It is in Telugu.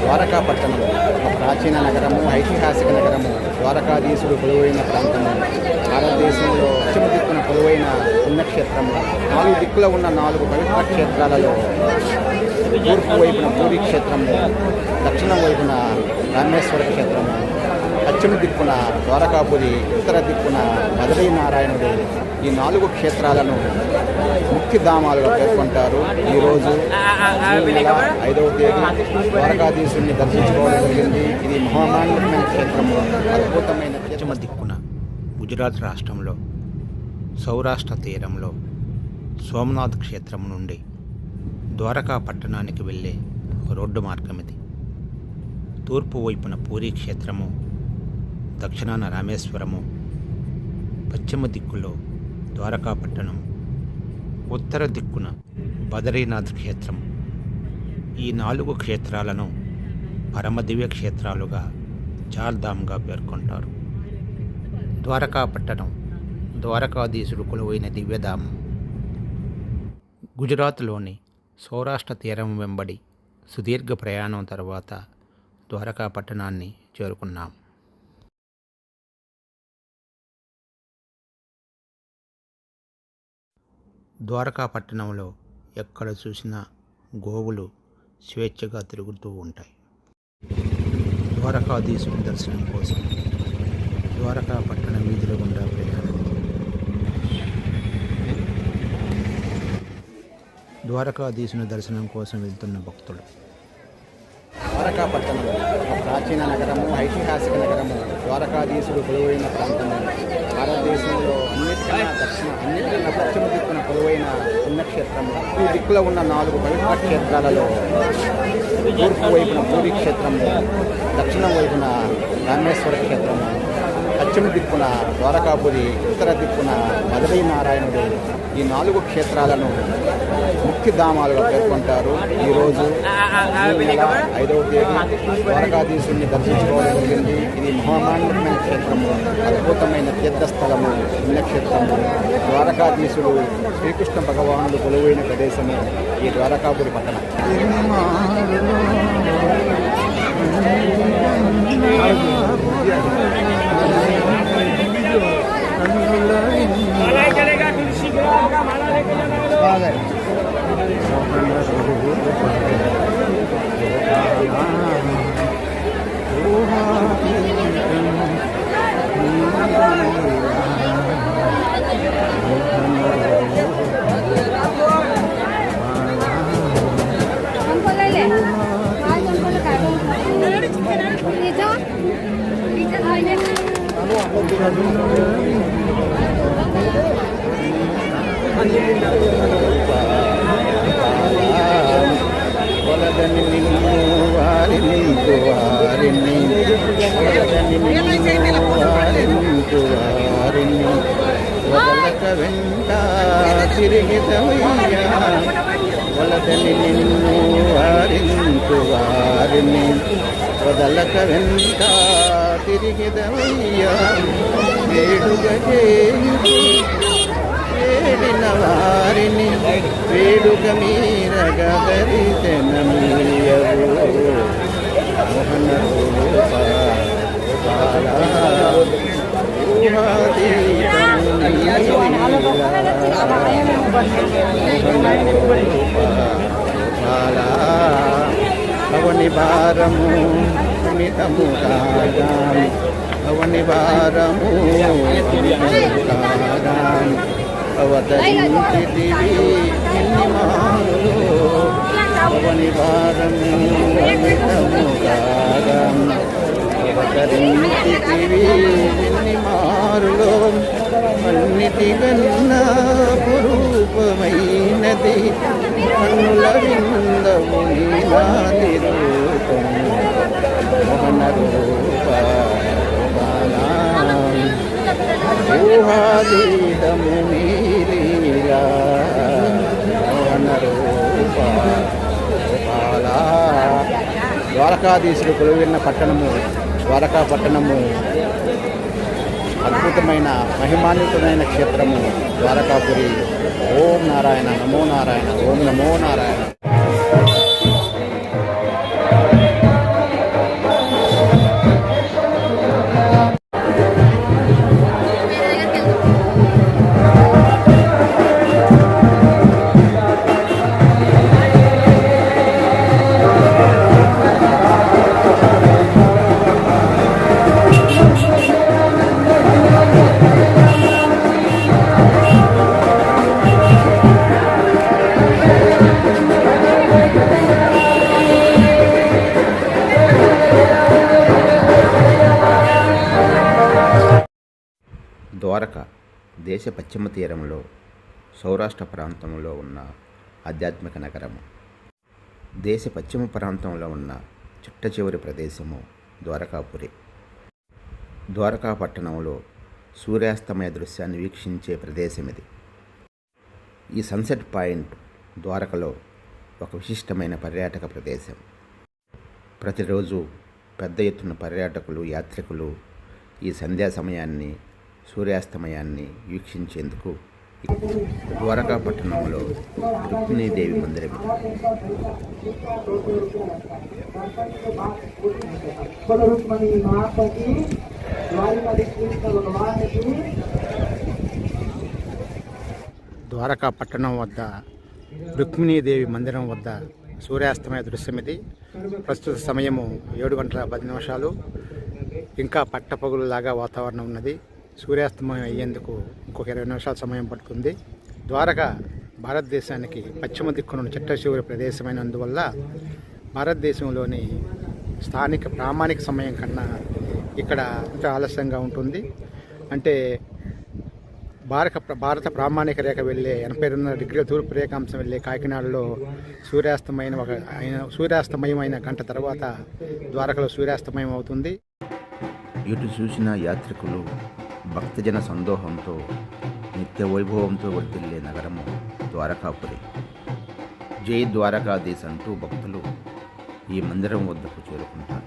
ద్వారకా పట్టణం ఒక ప్రాచీన నగరము, ఐతిహాసిక నగరము. ద్వారకాధీశుడు కొలువైన ప్రాంతము. భారతదేశంలో పశ్చిమ దిక్కున కొలువైన పుణ్యక్షేత్రము. 4 దిక్కుల ఉన్న 4 పవిత్ర క్షేత్రాలలో తూర్పు వైపున పూరీ క్షేత్రము, దక్షిణం వైపున రామేశ్వర క్షేత్రము, పశ్చిమ దిక్కున ద్వారకాపురి, ఉత్తర దిక్కున బదరీనారాయణుడు. ఈ 4 క్షేత్రాలను ముఖ్యధామాలుగా పేర్కొంటారు. ఈరోజు నెల 5వ తేదీ ద్వారకాధీశుడిని దర్శించుకోవడం జరిగింది. ఇది మహామాన్యమైన క్షేత్రము, అద్భుతమైన. పశ్చిమ దిక్కున గుజరాత్ రాష్ట్రంలో సౌరాష్ట్ర తీరంలో సోమనాథ్ క్షేత్రం నుండి ద్వారకా పట్టణానికి వెళ్ళే రోడ్డు మార్గం ఇది. తూర్పు వైపున పూరీ క్షేత్రము, దక్షిణాన రామేశ్వరము, పశ్చిమ దిక్కులో ద్వారకా పట్టణం, ఉత్తర దిక్కున బదరీనాథ్ క్షేత్రం. ఈ 4 క్షేత్రాలను పరమదివ్య క్షేత్రాలుగా చార్ధామ్గా పేర్కొంటారు. ద్వారకా పట్టణం ద్వారకాధీశుడు కొలువైన దివ్యధామం. గుజరాత్లోని సౌరాష్ట్ర తీరం వెంబడి సుదీర్ఘ ప్రయాణం తర్వాత ద్వారకా పట్టణాన్ని చేరుకున్నాం. ద్వారకా పట్టణంలో ఎక్కడ చూసినా గోవులు స్వేచ్ఛగా తిరుగుతూ ఉంటాయి. ద్వారకాధీశుని దర్శనం కోసం ద్వారకా పట్టణ వీధుల గుండా ప్రయాణం. ద్వారకాధీశుని దర్శనం కోసం వెళ్తున్న భక్తులు. ద్వారకా పట్టణం ఒక ప్రాచీన నగరము, ఐతిహాసిక నగరము. ద్వారకాధీశుడు కొలువైన ప్రాంతము. భారతదేశంలో అన్నిటికన్నా పశ్చిమ దిక్కున కొలువైన పుణ్యక్షేత్రము. ఈ దిక్కులో ఉన్న 4 పవిత్ర క్షేత్రాలలో తూర్పు వైపున పూరీ క్షేత్రము, దక్షిణం వైపున రామేశ్వర క్షేత్రము, పశ్చిమ దిక్కున ద్వారకాపురి, ఉత్తర దిక్కున బదరీనారాయణుడు. ఈ 4 క్షేత్రాలను ముఖ్యధామాలుగా పేర్కొంటారు. ఈరోజు నెల 5వ తేదీ ద్వారకాధీశుడిని దర్శించుకోవడం జరిగింది. ఇది మహామాన్యమైన క్షేత్రము, అద్భుతమైన తీర్థస్థలము, పుణ్యక్షేత్రము. ద్వారకాధీశుడు శ్రీకృష్ణ భగవానుడు కొలువైన ప్రదేశము ఈ ద్వారకాపురి పట్టణం. వలదని నిన్ను వారినింటు వారిని, వలదని నిన్ను వారినింటు వారిని, వదలక వెంట తిరిగిదవయ్యా. వలదని నిన్ను వారినింటు వారిని, వదలక వెంట తిరిగిదవయ్యా. వేడుగా చేయుచు వేడిన వారిని, వేడుక మీరగా దరిశనమీయవు. మోహన రూప అవని భారము సుమితము కాగా, అవని భారము కాగా, అవతరించితివి ఎన్ని మారులు. అవని భారము సుమితము కాగా, అవతరించితివి ఎన్ని మారులో. అన్నిటికన్నా పురూపమైనది కన్నుల విందవు నీలాది రూపం. మోహన రూప ఊహాదీతము మీలీలా. మోహన రూప ద్వారకాధీశుడు కొలువైన పట్టణము ద్వారకా పట్టణము. అద్భుతమైన మహిమాన్వితమైన క్షేత్రము ద్వారకాపురి. ఓం నారాయణ, నమో నారాయణ, ఓం నమో నారాయణ. దేశ పశ్చిమ తీరంలో సౌరాష్ట్ర ప్రాంతంలో ఉన్న ఆధ్యాత్మిక నగరము. దేశ పశ్చిమ ప్రాంతంలో ఉన్న చిట్ట చివరి ప్రదేశము ద్వారకాపురి. ద్వారకా పట్టణంలో సూర్యాస్తమయ దృశ్యాన్ని వీక్షించే ప్రదేశం ఇది. ఈ సన్సెట్ పాయింట్ ద్వారకలో ఒక విశిష్టమైన పర్యాటక ప్రదేశం. ప్రతిరోజు పెద్ద ఎత్తున పర్యాటకులు, యాత్రికులు ఈ సంధ్యా సమయాన్ని, సూర్యాస్తమయాన్ని వీక్షించేందుకు ద్వారకా పట్టణంలో రుక్మిణీదేవి మందిరం ఇది. ద్వారకా పట్టణం వద్ద రుక్మిణీదేవి మందిరం వద్ద సూర్యాస్తమయ దృశ్యం ఇది. ప్రస్తుత సమయము 7:10. ఇంకా పట్టపగులులాగా వాతావరణం ఉన్నది. సూర్యాస్తమయం అయ్యేందుకు ఇంకొక 20 నిమిషాల సమయం పడుతుంది. ద్వారక భారతదేశానికి పశ్చిమ దిక్కున చిట్ట చివరి ప్రదేశమైనందువల్ల భారతదేశంలోని స్థానిక ప్రామాణిక సమయం కన్నా ఇక్కడ కొంచెం ఆలస్యంగా ఉంటుంది. అంటే భారత ప్రామాణిక రేఖ వెళ్ళే 82 డిగ్రీల తూర్పు రేఖాంశం వెళ్ళే కాకినాడలో సూర్యాస్తమయం అయిన గంట తర్వాత ద్వారకలో సూర్యాస్తమయం అవుతుంది. ఇటు చూసిన యాత్రికులు భక్తజన సందోహంతో నిత్య వైభవంతో వర్ధిల్లే నగరము ద్వారకాపురి. జై ద్వారకాధీశ్ అంటూ భక్తులు ఈ మందిరం వద్దకు చేరుకుంటారు.